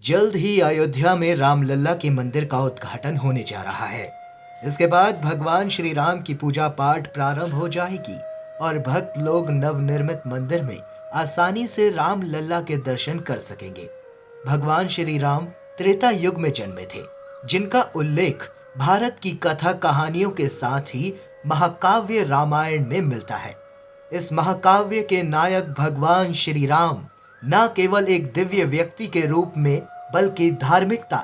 जल्द ही अयोध्या में रामलला के मंदिर का उद्घाटन होने जा रहा है। इसके बाद भगवान श्री राम की पूजा पाठ प्रारंभ हो जाएगी और भक्त लोग नवनिर्मित मंदिर में आसानी से रामलला के दर्शन कर सकेंगे। भगवान श्री राम त्रेता युग में जन्मे थे, जिनका उल्लेख भारत की कथा कहानियों के साथ ही महाकाव्य रामायण में मिलता है। इस महाकाव्य के नायक भगवान श्री राम न केवल एक दिव्य व्यक्ति के रूप में बल्कि धार्मिकता,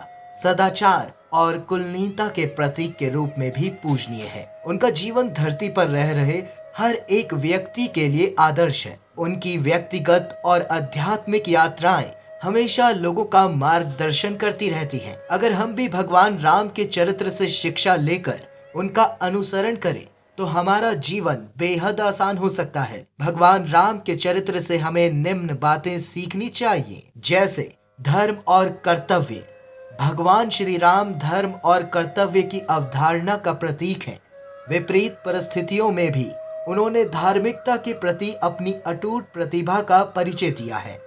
सदाचार और कुलीनता के प्रतीक के रूप में भी पूजनीय है। उनका जीवन धरती पर रह रहे हर एक व्यक्ति के लिए आदर्श है। उनकी व्यक्तिगत और आध्यात्मिक यात्राएं हमेशा लोगों का मार्गदर्शन करती रहती हैं। अगर हम भी भगवान राम के चरित्र से शिक्षा लेकर उनका अनुसरण करें तो हमारा जीवन बेहद आसान हो सकता है। भगवान राम के चरित्र से हमें निम्न बातें सीखनी चाहिए, जैसे धर्म और कर्तव्य। भगवान श्री राम धर्म और कर्तव्य की अवधारणा का प्रतीक है। विपरीत परिस्थितियों में भी उन्होंने धार्मिकता के प्रति अपनी अटूट प्रतिभा का परिचय दिया है।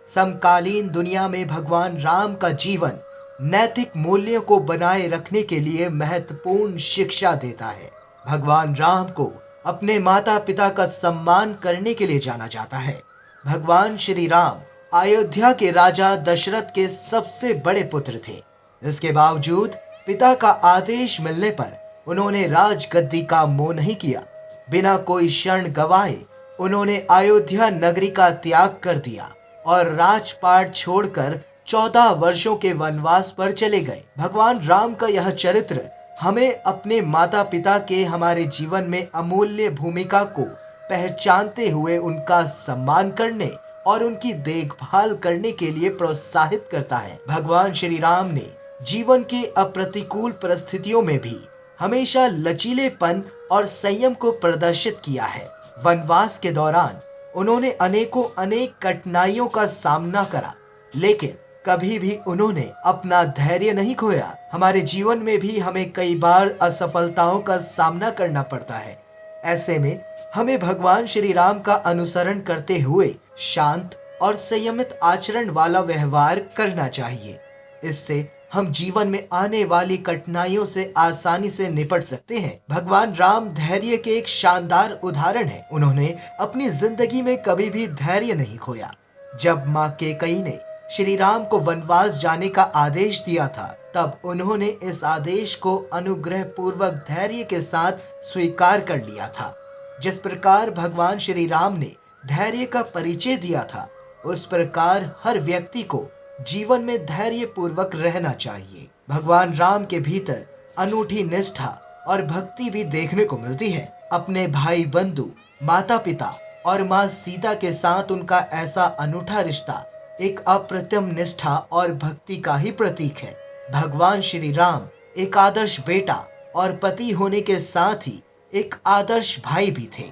समकालीन दुनिया में भगवान राम का जीवन नैतिक मूल्यों को बनाए रखने के लिए महत्वपूर्ण शिक्षा देता है। भगवान राम को अपने माता पिता का सम्मान करने के लिए जाना जाता है। भगवान श्री राम अयोध्या के राजा दशरथ के सबसे बड़े पुत्र थे। इसके बावजूद पिता का आदेश मिलने पर उन्होंने राजगद्दी का मोह नहीं किया। बिना कोई क्षण गवाए उन्होंने अयोध्या नगरी का त्याग कर दिया और राजपाट छोड़कर 14 वर्षों के वनवास पर चले गए। भगवान राम का यह चरित्र हमें अपने माता पिता के हमारे जीवन में अमूल्य भूमिका को पहचानते हुए उनका सम्मान करने और उनकी देखभाल करने के लिए प्रोत्साहित करता है। भगवान श्री राम ने जीवन के अप्रतिकूल परिस्थितियों में भी हमेशा लचीलेपन और संयम को प्रदर्शित किया है। वनवास के दौरान उन्होंने अनेक कठिनाइयों का सामना करा, लेकिन कभी भी उन्होंने अपना धैर्य नहीं खोया। हमारे जीवन में भी हमें कई बार असफलताओं का सामना करना पड़ता है। ऐसे में हमें भगवान श्री राम का अनुसरण करते हुए शांत और संयमित आचरण वाला व्यवहार करना चाहिए। इससे हम जीवन में आने वाली कठिनाइयों से आसानी से निपट सकते हैं। भगवान राम धैर्य के एक शानदार उदाहरण है। उन्होंने अपनी जिंदगी में कभी भी धैर्य नहीं खोया। जब माँ कैकेयी ने श्री राम को वनवास जाने का आदेश दिया था, तब उन्होंने इस आदेश को अनुग्रह पूर्वक धैर्य के साथ स्वीकार कर लिया था। जिस प्रकार भगवान श्री राम ने धैर्य का परिचय दिया था, उस प्रकार हर व्यक्ति को जीवन में धैर्य पूर्वक रहना चाहिए। भगवान राम के भीतर अनूठी निष्ठा और भक्ति भी देखने को मिलती है। अपने भाई बंधु, माता पिता और माँ सीता के साथ उनका ऐसा अनूठा रिश्ता एक अप्रतिम निष्ठा और भक्ति का ही प्रतीक है। भगवान श्री राम एक आदर्श बेटा और पति होने के साथ ही एक आदर्श भाई भी थे।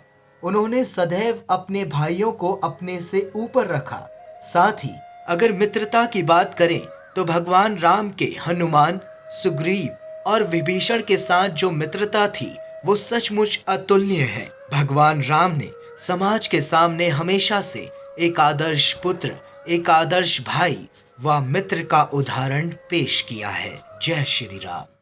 उन्होंने सदैव अपने भाइयों को अपने से ऊपर रखा। साथ ही अगर मित्रता की बात करें तो भगवान राम के हनुमान, सुग्रीव और विभीषण के साथ जो मित्रता थी वो सचमुच अतुलनीय है। भगवान राम ने समाज के सामने हमेशा से एक आदर्श पुत्र, एक आदर्श भाई व मित्र का उदाहरण पेश किया है। जय श्री राम।